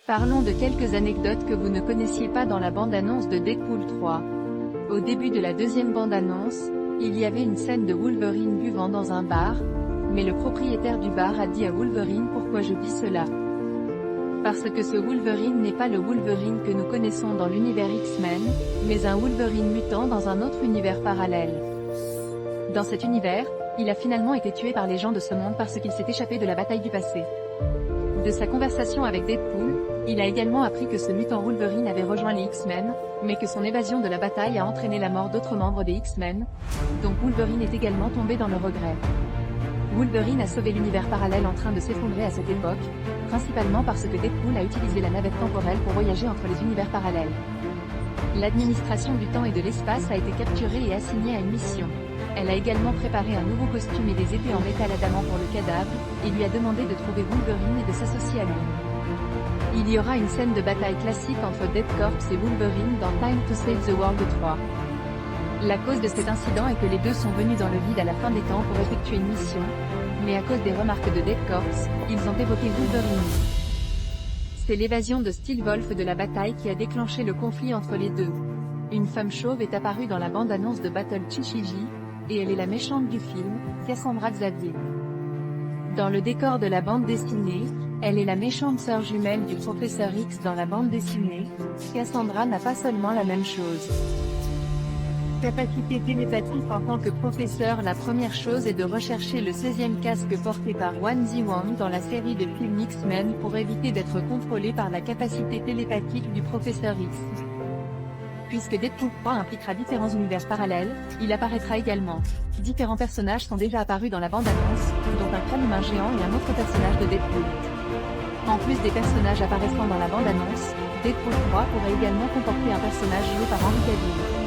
Parlons de quelques anecdotes que vous ne connaissiez pas dans la bande-annonce de Deadpool 3. Au début de la deuxième bande-annonce, il y avait une scène de Wolverine buvant dans un bar, mais le propriétaire du bar a dit à Wolverine pourquoi je dis cela. Parce que ce Wolverine n'est pas le Wolverine que nous connaissons dans l'univers X-Men, mais un Wolverine mutant dans un autre univers parallèle. Dans cet univers, il a finalement été tué par les gens de ce monde parce qu'il s'est échappé de la bataille du passé. De sa conversation avec Deadpool, il a également appris que ce mutant Wolverine avait rejoint les X-Men, mais que son évasion de la bataille a entraîné la mort d'autres membres des X-Men, donc Wolverine est également tombé dans le regret. Wolverine a sauvé l'univers parallèle en train de s'effondrer à cette époque, principalement parce que Deadpool a utilisé la navette temporelle pour voyager entre les univers parallèles. L'administration du temps et de l'espace a été capturée et assignée à une mission. Elle a également préparé un nouveau costume et des épées en métal adamant pour le cadavre, et lui a demandé de trouver Wolverine et de s'associer à lui. Il y aura une scène de bataille classique entre Dead Corps et Wolverine dans Time to Save the World 3. La cause de cet incident est que les deux sont venus dans le vide à la fin des temps pour effectuer une mission, mais à cause des remarques de Dead Corps, ils ont évoqué Wolverine. C'est l'évasion de Steel-Wolf de la bataille qui a déclenché le conflit entre les deux. Une femme chauve est apparue dans la bande-annonce de Battle Chichiji, et elle est la méchante du film, Cassandra Xavier. Dans le décor de la bande dessinée, elle est la méchante sœur jumelle du professeur X dans la bande dessinée. Cassandra n'a pas seulement la même chose. Capacité télépathique en tant que professeur. La première chose est de rechercher le 16e casque porté par Wan-Zi Wang dans la série de films X-Men pour éviter d'être contrôlé par la capacité télépathique du professeur X. Puisque Deadpool 3 impliquera différents univers parallèles, il apparaîtra également. Différents personnages sont déjà apparus dans la bande-annonce, dont un crâne humain géant et un autre personnage de Deadpool. En plus des personnages apparaissant dans la bande-annonce, Deadpool 3 pourrait également comporter un personnage joué par Henry Cavill.